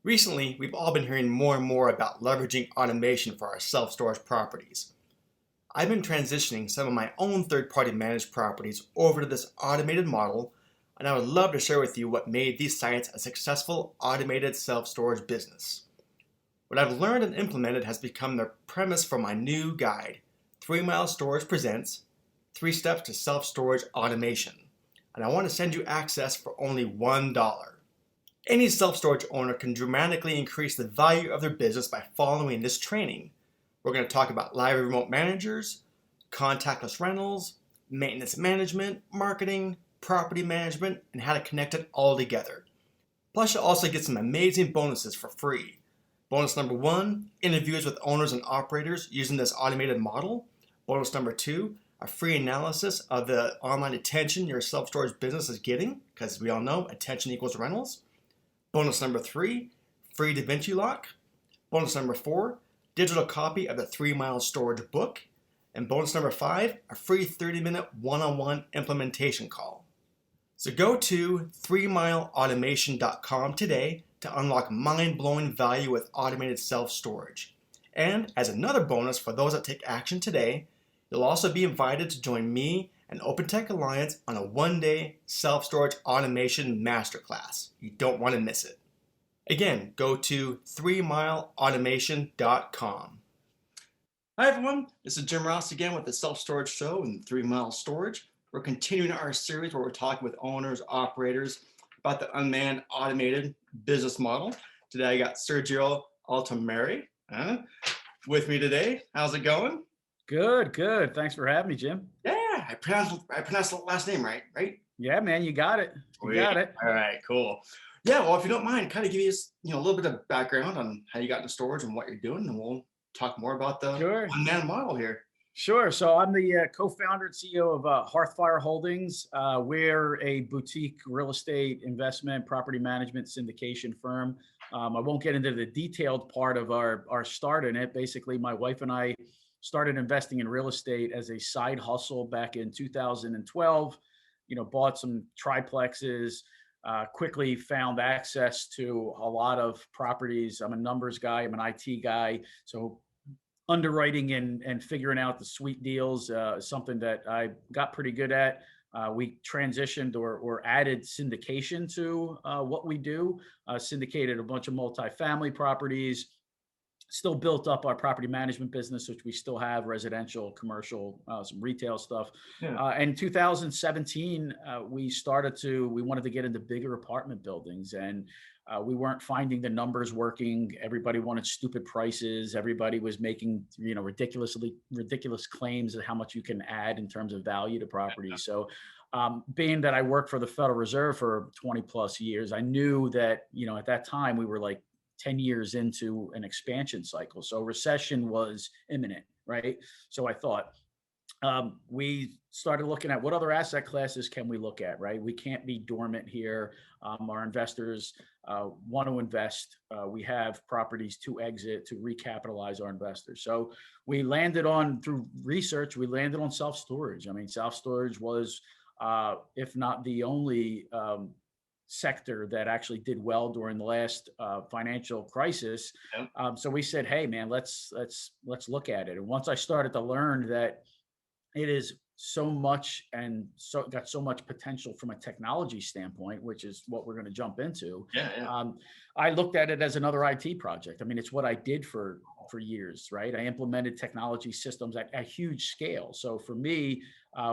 Recently, we've all been hearing more and more about leveraging automation for our self-storage properties. I've been transitioning some of my own third-party managed properties over to this automated model, and I would love to share with you what made these sites a successful automated self-storage business. What I've learned and implemented has become the premise for my new guide, 3 Mile Storage Presents 3 Steps to Self-Storage Automation, and I want to send you access for only $1. Any self-storage owner can dramatically increase the value of their business by following this training. We're going to talk about live remote managers, contactless rentals, maintenance management, marketing, property management, and how to connect it all together. Plus, you'll also get some amazing bonuses for free. Bonus number 1, interviews with owners and operators using this automated model. Bonus number 2, a free analysis of the online attention your self-storage business is getting, because we all know attention equals rentals. Bonus number 3, free DaVinci lock. Bonus number 4, digital copy of the 3 Mile Storage book. And bonus number 5, a free 30-minute one-on-one implementation call. So go to 3mileautomation.com today to unlock mind-blowing value with automated self-storage. And as another bonus for those that take action today, you'll also be invited to join me and OpenTech Alliance on a one-day self-storage automation masterclass. You don't want to miss it. Again, go to 3mileautomation.com. Hi everyone, this is Jim Ross again with the Self-Storage Show and 3 Mile Storage. We're continuing our series where we're talking with owners, operators about the unmanned automated business model. Today I got Sergio Altomare with me today. How's it going? Good, good. Thanks for having me, Jim. Yeah, I pronounced the last name right? Yeah, man, you got it. You got it. All right, cool. Yeah, well, if you don't mind, kind of give us a little bit of background on how you got into storage and what you're doing, and we'll talk more about the Sure. unmanned model here. Sure. So I'm the co-founder and CEO of Hearthfire Holdings. We're a boutique real estate investment property management syndication firm. I won't get into the detailed part of our start in it. Basically, my wife and I started investing in real estate as a side hustle back in 2012. Bought some triplexes. Quickly found access to a lot of properties. I'm a numbers guy. I'm an IT guy. So underwriting and figuring out the sweet deals is something that I got pretty good at. We transitioned or added syndication to what we do, syndicated a bunch of multifamily properties, still built up our property management business, which we still have, residential, commercial, some retail stuff. Yeah. In 2017, we wanted to get into bigger apartment buildings, and we weren't finding the numbers working. Everybody wanted stupid prices. Everybody was making, ridiculous claims of how much you can add in terms of value to property. So being that I worked for the Federal Reserve for 20 plus years, I knew that, at that time we were like 10 years into an expansion cycle. So recession was imminent, right? So I thought, we started looking at what other asset classes can we look at, right? We can't be dormant here. Our investors want to invest. We have properties to exit, to recapitalize our investors. So through research, we landed on self-storage. I mean, self-storage was, if not the only sector that actually did well during the last financial crisis. Yep. So we said, hey, man, let's look at it. And once I started to learn that it is so much and got so much potential from a technology standpoint, which is what we're going to jump into. Yeah. I looked at it as another IT project. I mean, it's what I did for years, right? I implemented technology systems at a huge scale. So for me,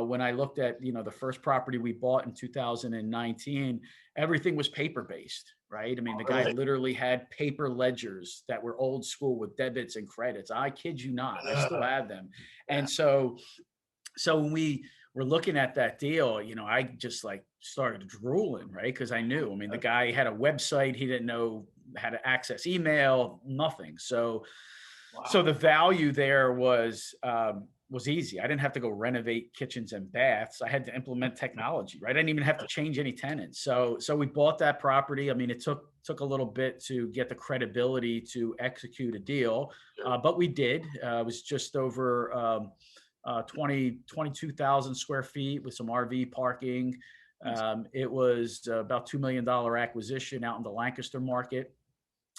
when I looked at, the first property we bought in 2019, everything was paper-based, right? I mean, the guy literally had paper ledgers that were old school with debits and credits. I kid you not, I still have them. And so when we were looking at that deal, I just started drooling, right? Because I knew, the guy had a website, he didn't know how to access email, nothing. So the value there was easy. I didn't have to go renovate kitchens and baths. I had to implement technology, right? I didn't even have to change any tenants. So we bought that property. I mean, it took a little bit to get the credibility to execute a deal, but we did. It was just over 22,000 square feet with some RV parking. It was about $2 million acquisition out in the Lancaster market.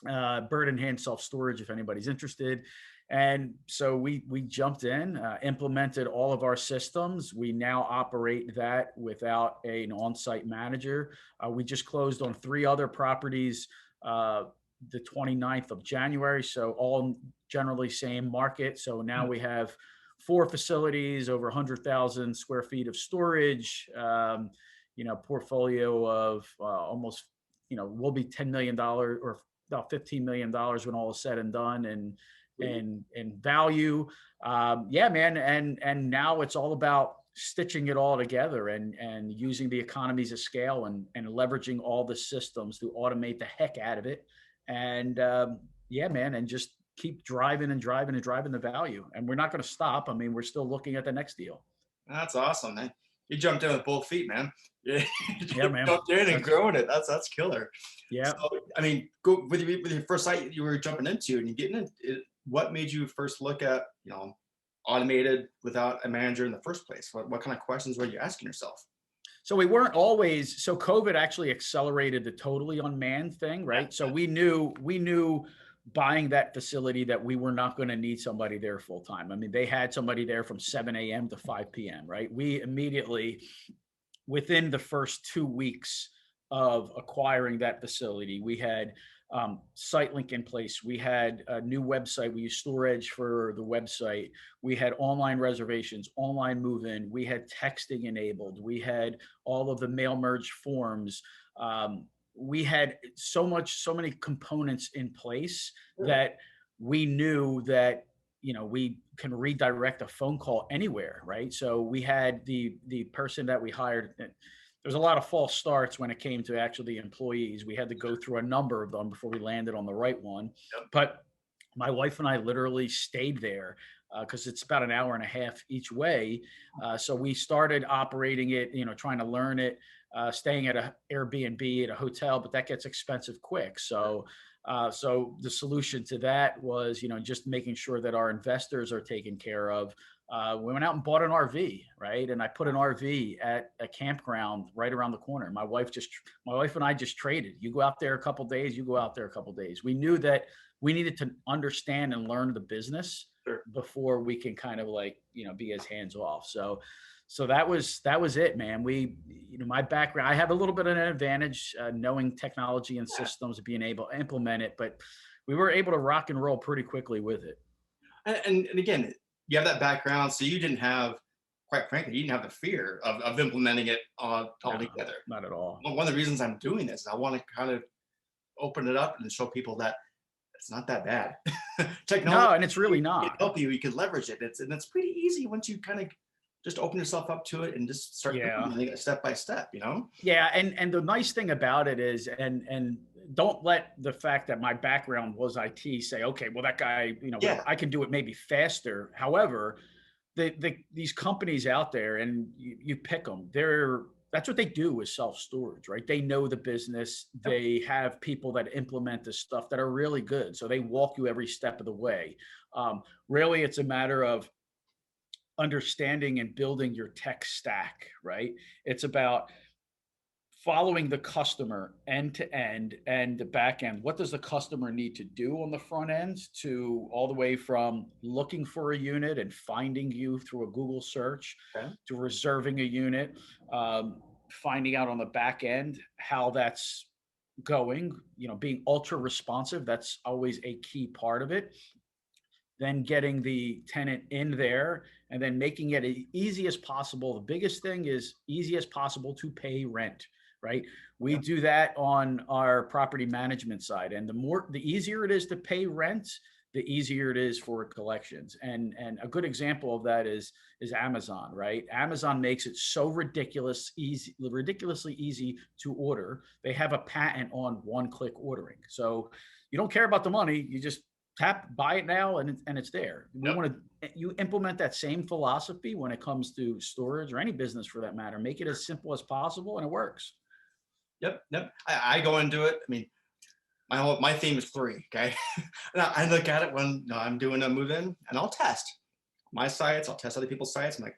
bird in hand self storage if anybody's interested. And so we jumped in, implemented all of our systems. We now operate that without an on-site manager. We just closed on 3 other properties uh, the 29th of January. So all generally same market. So now we have 4 facilities, over 100,000 square feet of storage. Portfolio of almost, will be $10 million or about $15 million when all is said and done, and value. Yeah, man. And now it's all about stitching it all together and using the economies of scale and leveraging all the systems to automate the heck out of it. And yeah, man, and just keep driving and driving and driving the value. And we're not going to stop. I mean, we're still looking at the next deal. That's awesome, man. You jumped in with both feet, man. Yeah, Yeah, you man. jumped in and That's growing it. That's killer. So, yeah. I mean, go with your first site you were jumping into and you getting it. What made you first look at automated without a manager in the first place? What kind of questions were you asking yourself? So we weren't always, so COVID actually accelerated the totally unmanned thing, right? So we knew buying that facility that we were not going to need somebody there full time. I mean, they had somebody there from 7 a.m. to 5 p.m., right? We immediately, within the first 2 weeks of acquiring that facility, we had site link in place. We had a new website. We used storage for the website. We had online reservations, online move in. We had texting enabled. We had all of the mail merge forms. We had so many components in place that we knew that we can redirect a phone call anywhere, right? So we had the person that we hired. There's a lot of false starts when it came to actually employees. We had to go through a number of them before we landed on the right one. Yep. But my wife and I literally stayed there because it's about an hour and a half each way. So we started operating it, trying to learn it, staying at a Airbnb at a hotel, but that gets expensive quick. So the solution to that was, just making sure that our investors are taken care of. We went out and bought an RV, right? And I put an RV at a campground right around the corner. My wife and I just traded. You go out there a couple days, you go out there a couple days. We knew that we needed to understand and learn the business Sure. before we can kind of be as hands off. So that was it, man. My background, I have a little bit of an advantage knowing technology and systems, being able to implement it, but we were able to rock and roll pretty quickly with it. And again, you have that background, so you didn't have, quite frankly, you didn't have the fear of implementing it all No, together. not at all. One of the reasons I'm doing this is I want to kind of open it up and show people that it's not that bad. Technology No, and it's really can not. help you. You can leverage it. It's pretty easy once you kind of just open yourself up to it and just start Yeah. implementing it step by step. Yeah, and the nice thing about it is, and don't let the fact that my background was IT say, okay, well that guy, Yeah. whatever, I can do it maybe faster. However, these companies out there, and you pick them, that's what they do is self storage, right? They know the business. Yep. They have people that implement this stuff that are really good, so they walk you every step of the way. Really, it's a matter of understanding and building your tech stack, right? It's about following the customer end to end and the back end. What does the customer need to do on the front end, to all the way from looking for a unit and finding you through a Google search Okay. to reserving a unit, finding out on the back end how that's going, being ultra responsive. That's always a key part of it. Then getting the tenant in there and then making it as easy as possible. The biggest thing is easy as possible to pay rent, right? We Yep. do that on our property management side. And the easier it is to pay rent, the easier it is for collections. And a good example of that is Amazon, right? Amazon makes it so ridiculously easy to order. They have a patent on one-click ordering. So you don't care about the money, you just buy it now, and it's there. We Yep. want to you implement that same philosophy when it comes to storage or any business for that matter. Make it as simple as possible, and it works. Yep. Yep. I go into it. I mean, my theme is three. Okay. And I look at it when I'm doing a move in, and I'll test my sites. I'll test other people's sites. I'm like,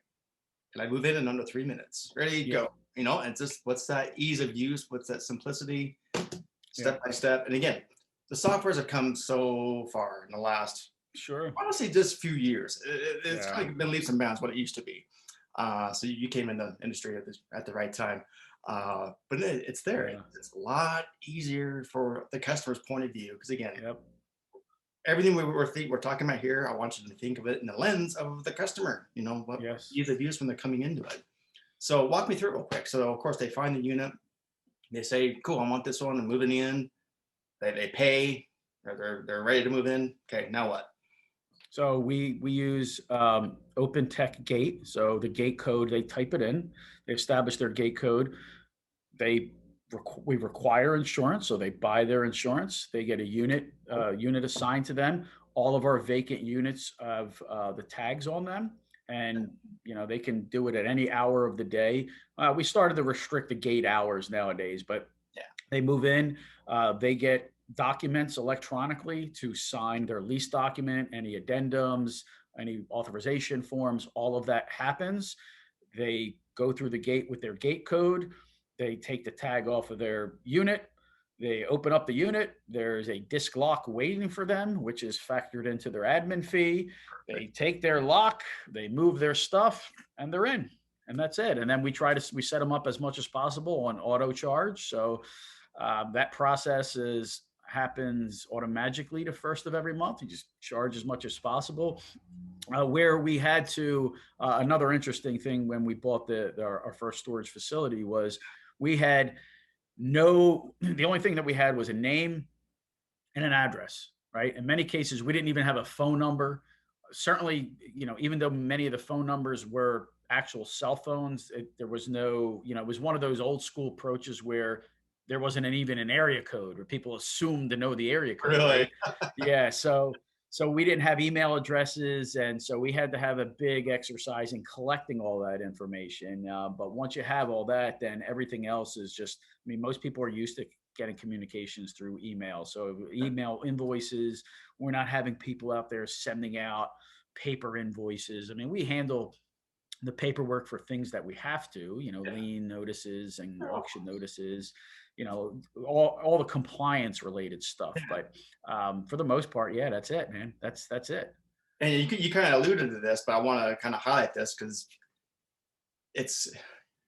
can I move in under 3 minutes? Ready, Yeah. go. And just what's that ease of use? What's that simplicity? Yeah. Step by step. And again, the softwares have come so far in the last, Sure. honestly, just few years. It's Yeah. kind of been leaps and bounds what it used to be. So you came in the industry at the right time. But it's there. Yeah. It's a lot easier for the customer's point of view. Because again, Yep. everything we're talking about here, I want you to think of it in the lens of the customer. What Yes. ease of use when they're coming into it. So walk me through it real quick. So of course they find the unit. They say, "Cool, I want this one." And moving in. They pay. They're ready to move in. Okay, now what? So we use Open Tech Gate. So the gate code, they type it in. They establish their gate code. They we require insurance, so they buy their insurance. They get a unit assigned to them. All of our vacant units have the tags on them, and they can do it at any hour of the day. We started to restrict the gate hours nowadays, but Yeah. they move in. They get documents electronically to sign their lease document, any addendums, any authorization forms. All of that happens. They go through the gate with their gate code. They take the tag off of their unit. They open up the unit. There's a disc lock waiting for them, which is factored into their admin fee. They take their lock, they move their stuff, and they're in. And that's it. And then we set them up as much as possible on auto charge. So that process happens automatically the first of every month. You just charge as much as possible. Where we had to, another interesting thing when we bought our first storage facility was we had the only thing that we had was a name and an address, right? In many cases, we didn't even have a phone number. Certainly, even though many of the phone numbers were actual cell phones, there was no, it was one of those old school approaches where there wasn't even an area code, where people assumed to know the area code, Really? right? Yeah. So we didn't have email addresses, and so we had to have a big exercise in collecting all that information. But once you have all that, then everything else is just. I mean, most people are used to getting communications through email. So email invoices. We're not having people out there sending out paper invoices. I mean, we handle the paperwork for things that we have to, Yeah. lien notices and Oh, auction notices, all the compliance related stuff. yeah. But for the most part, yeah, that's it, man. That's it. And you kind of alluded to this, but I want to kind of highlight this because it's,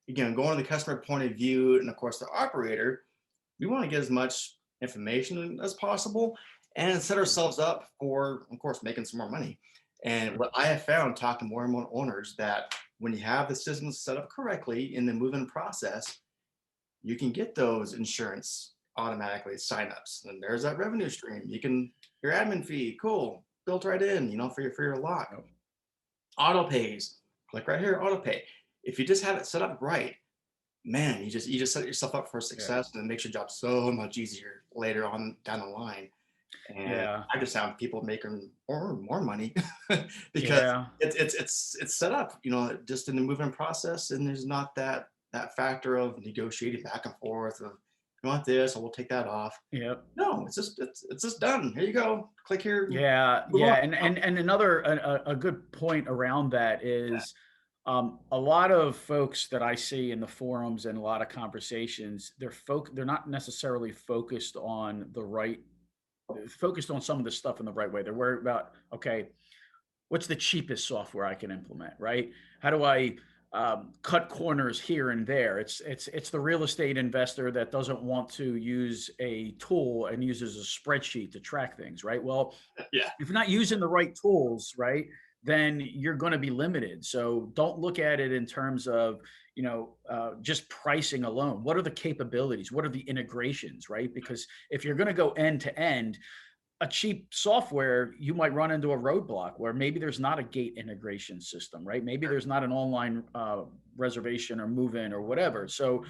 again, going to the customer point of view and of course the operator. We want to get as much information as possible and set ourselves up for, of course, making some more money. And what I have found talking more and more owners that when you have the system set up correctly in the move-in process, you can get those insurance automatically signups. And there's that revenue stream. Your admin fee, cool, built right in, for your lock. Yep. Auto pays, click right here, auto pay. If you just have it set up right, man, you just set yourself up for Yeah. success, and it makes your job so much easier later on down the line. And Yeah. I just found people making more money because Yeah. it's set up, just in the moving process, and there's not that factor of negotiating back and forth of you want this, or we'll take that off. Yep. No, it's just done. Here you go. Click here. Yeah, Move on. yeah, and another a good point around that is a lot of folks that I see in the forums and a lot of conversations, they're not necessarily focused on some of the stuff in the right way. They're worried about, okay, what's the cheapest software I can implement, right? How do I cut corners here and there? It's the real estate investor that doesn't want to use a tool and uses a spreadsheet to track things, right? Well, Yeah. if you're not using the right tools, right, then you're going to be limited. So don't look at it in terms of, just pricing alone. What are the capabilities? What are the integrations, right? Because if you're going to go end to end, a cheap software, you might run into a roadblock where maybe there's not a gate integration system, right? Maybe there's not an online reservation or move in or whatever. So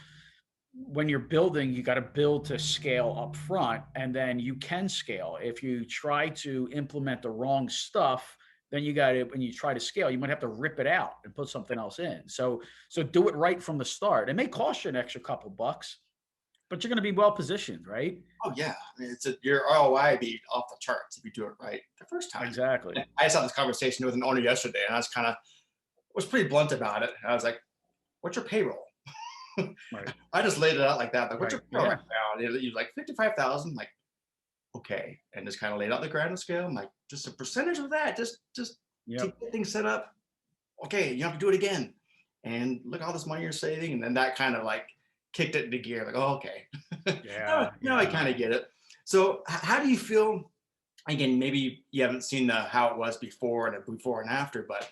when you're building, you got to build to scale up front, and then you can scale. If you try to implement the wrong stuff, then when you try to scale, you might have to rip it out and put something else in. So do it right from the start. It may cost you an extra couple bucks, but you're going to be well positioned, right? Oh yeah. I mean, your ROI be off the charts if you do it right the first time. Exactly. I just had this conversation with an owner yesterday, and I was pretty blunt about it. I was like, "What's your payroll?" Right. I just laid it out like that. Like, what's Right. your payroll Yeah. right now? And he was like 55,000. Like, okay, and just kind of laid out the grand scale. I'm like, just a percentage of that, just to Yep. get things set up. Okay, you have to do it again, and look at all this money you're saving, and then that kind of like kicked it into gear. Like, oh, okay, Yeah. now I Yeah. kind of get it. So, how do you feel? Again, maybe you haven't seen how it was before and before and after, but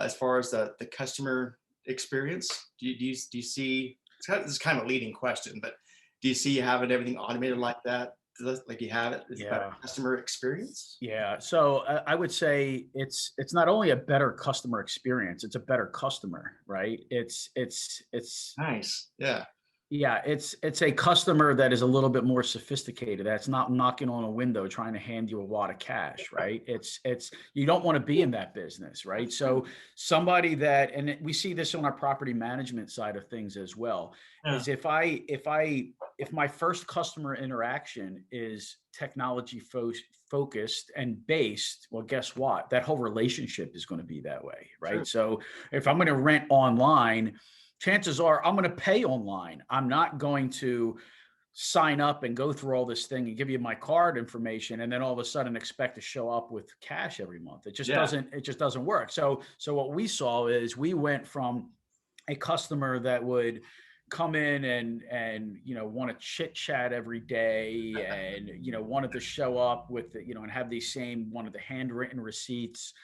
as far as the customer experience, do you see? This is kind of a leading question, but do you see having everything automated like that, like you have it, is a better Yeah. customer experience? Yeah. So I would say it's not only a better customer experience, it's a better customer, right? It's Nice, yeah, yeah, it's a customer that is a little bit more sophisticated. That's not knocking on a window trying to hand you a wad of cash, right? It's you don't want to be in that business, right? So somebody that, and we see this on our property management side of things as well, yeah, is if my first customer interaction is technology focused and based, well, guess what? That whole relationship is going to be that way, true, right? So if I'm going to rent online, chances are I'm going to pay online. I'm not going to sign up and go through all this thing and give you my card information and then all of a sudden expect to show up with cash every month. yeah, It just doesn't work. So what we saw is we went from a customer that would come in and want to chit chat every day and wanted to show up with and have these same wanted the handwritten receipts.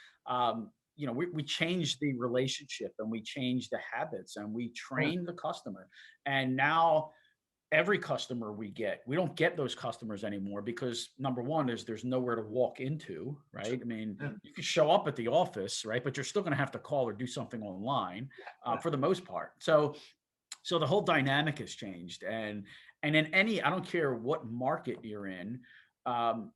We changed the relationship and we changed the habits and we yeah, trained the customer. And now every customer we don't get those customers anymore because number one is there's nowhere to walk into, right? I mean, yeah, you can show up at the office, right? But you're still going to have to call or do something online yeah, for the most part. So the whole dynamic has changed. And in any, I don't care what market you're in, um,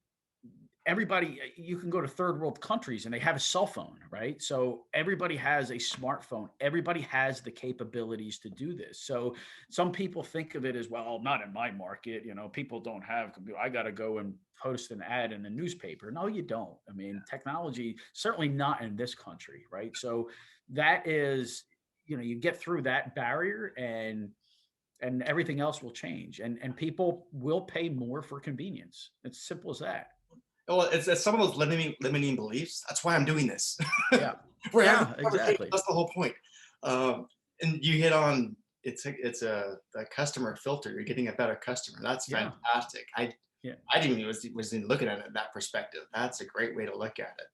everybody, you can go to third world countries and they have a cell phone, right? So everybody has a smartphone, everybody has the capabilities to do this. So some people think of it as, well, not in my market, people don't have computer, I got to go and post an ad in the newspaper. No, you don't. I mean, technology, certainly not in this country, right? So that is, you get through that barrier and everything else will change and people will pay more for convenience. It's simple as that. well, it's some of those limiting beliefs. That's why I'm doing this. Yeah. We're having Yeah, a conversation. exactly. That's the whole point. And you hit on it's a customer filter. You're getting a better customer. That's Yeah. fantastic. Yeah. I didn't even was even looking at it that perspective. That's a great way to look at it.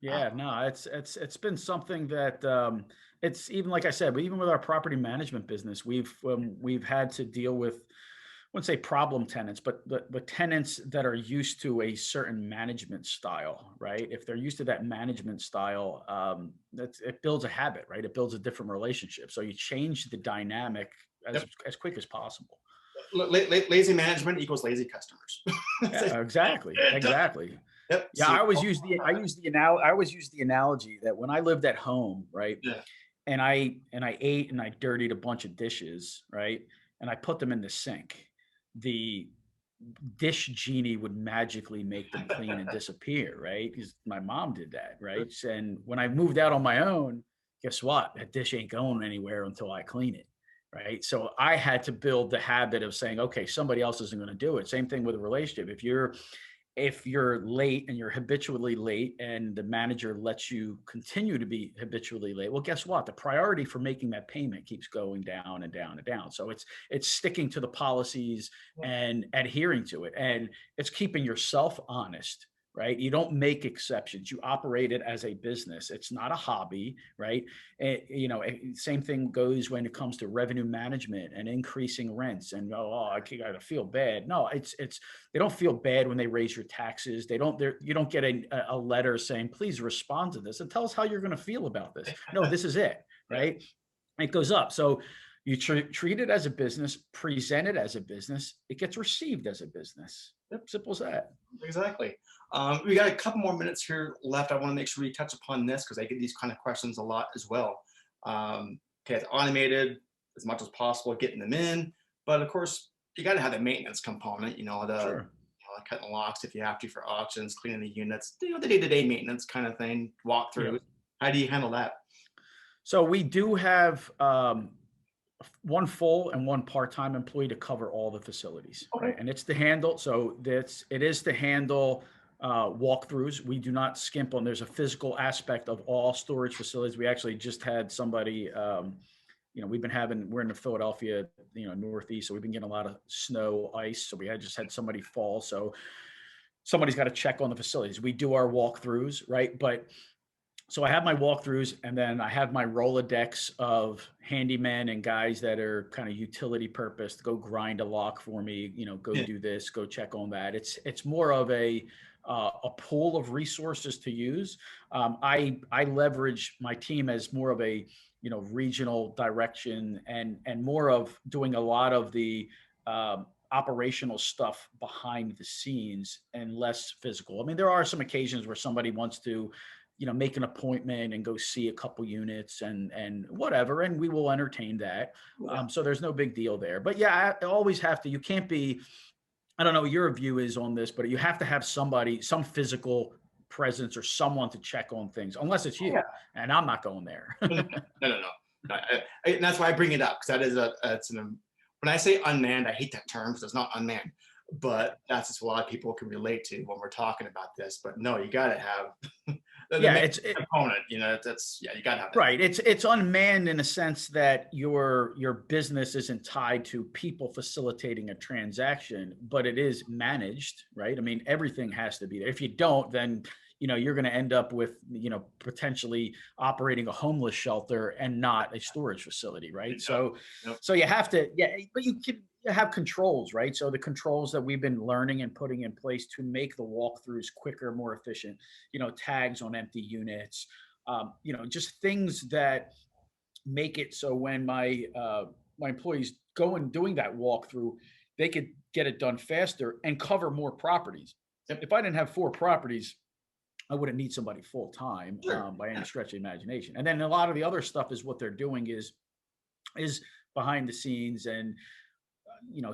Uh, Yeah, no, it's been something that it's even like I said, but even with our property management business, we've had to deal with, I wouldn't say problem tenants, but tenants that are used to a certain management style, right? If they're used to that management style, it builds a habit, right? It builds a different relationship. So you change the dynamic yep. as quick as possible. Lazy management equals lazy customers. Yeah, exactly, exactly. Yep. Yeah, See. I always use the analogy that when I lived at home, right, Yeah. and I ate and I dirtied a bunch of dishes, right, and I put them in the sink, the dish genie would magically make them clean and disappear, right? Because my mom did that, right? And when I moved out on my own, guess what? That dish ain't going anywhere until I clean it, right? So I had to build the habit of saying, okay, somebody else isn't going to do it. Same thing with a relationship. If you're late and you're habitually late and the manager lets you continue to be habitually late, well, guess what? The priority for making that payment keeps going down and down and down. So it's sticking to the policies and adhering to it, and it's keeping yourself honest, right? You don't make exceptions. You operate it as a business. It's not a hobby, right? Same thing goes when it comes to revenue management and increasing rents. And I gotta feel bad. No, it's they don't feel bad when they raise your taxes. You don't get a letter saying, please respond to this and tell us how you're going to feel about this. No, this is it, Yeah. right? It goes up. So you treat it as a business, present it as a business, it gets received as a business. Yep. Simple as that. Exactly. We got a couple more minutes here left. I want to make sure we touch upon this because I get these kind of questions a lot as well. Okay, it's automated as much as possible, getting them in, but of course you got to have the maintenance component. Sure. Cutting locks if you have to for auctions, cleaning the units. The day-to-day maintenance kind of thing. Walk Yeah. through. How do you handle that? So we do have one full and one part-time employee to cover all the facilities, Okay. right? And it's to handle, so it is to handle walkthroughs. We do not skimp on. There's a physical aspect of all storage facilities. We actually just had somebody. We're in the Philadelphia, Northeast, so we've been getting a lot of snow, ice. So we had just had somebody fall. So somebody's got to check on the facilities. We do our walkthroughs, right? But so I have my walkthroughs, and then I have my Rolodex of handymen and guys that are kind of utility purpose to go grind a lock for me, go Yeah. do this, go check on that. It's more of a pool of resources to use. I leverage my team as more of a regional direction, and more of doing a lot of the operational stuff behind the scenes and less physical. I mean, there are some occasions where somebody wants to make an appointment and go see a couple units and whatever, and we will entertain that. Yeah. So there's no big deal there. But yeah, I always have to. You can't be. I don't know what your view is on this, but you have to have somebody, some physical presence or someone to check on things, unless it's Yeah. you, and I'm not going there. No, no, no. No. And that's why I bring it up, because that is when I say unmanned, I hate that term because it's not unmanned, but that's just what a lot of people can relate to when we're talking about this. But no, you got to have the Yeah, main component. Yeah, you got to have that. right. It's unmanned in a sense that your business isn't tied to people facilitating a transaction, but it is managed, right? I mean, everything has to be there. If you don't, then you're going to end up with potentially operating a homeless shelter and not a storage facility, right? Yep. So Yep. so you have to, yeah, but you can have controls, right? So the controls that we've been learning and putting in place to make the walkthroughs quicker, more efficient, tags on empty units, just things that make it so when my employees go and doing that walkthrough, they could get it done faster and cover more properties. Yep. If I didn't have 4 properties, I wouldn't need somebody full time, Sure. by any Yeah. stretch of imagination. And then a lot of the other stuff is what they're doing is behind the scenes, and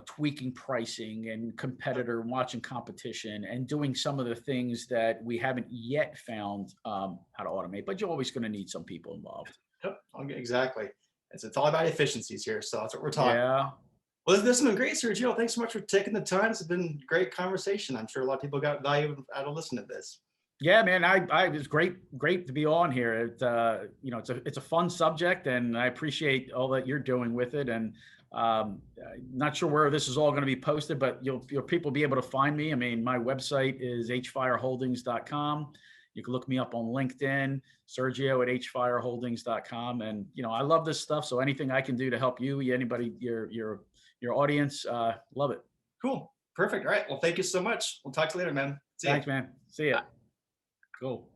tweaking pricing and watching competition and doing some of the things that we haven't yet found how to automate. But you're always going to need some people involved. Yep. Okay, exactly. It's all about efficiencies here. So that's what we're talking. Yeah. Well, this has been great, Sergio. Thanks so much for taking the time. It's been a great conversation. I'm sure a lot of people got value out of listening to this. Yeah, man, it was great to be on here. It's a fun subject, and I appreciate all that you're doing with it. And not sure where this is all going to be posted, but you'll people be able to find me. I mean, my website is hfireholdings.com. You can look me up on LinkedIn, Sergio at hfireholdings.com. And I love this stuff. So anything I can do to help you, anybody, your audience, love it. Cool. Perfect. All right. Well, thank you so much. We'll talk to you later, man. See ya. Thanks, man. See ya. Cool.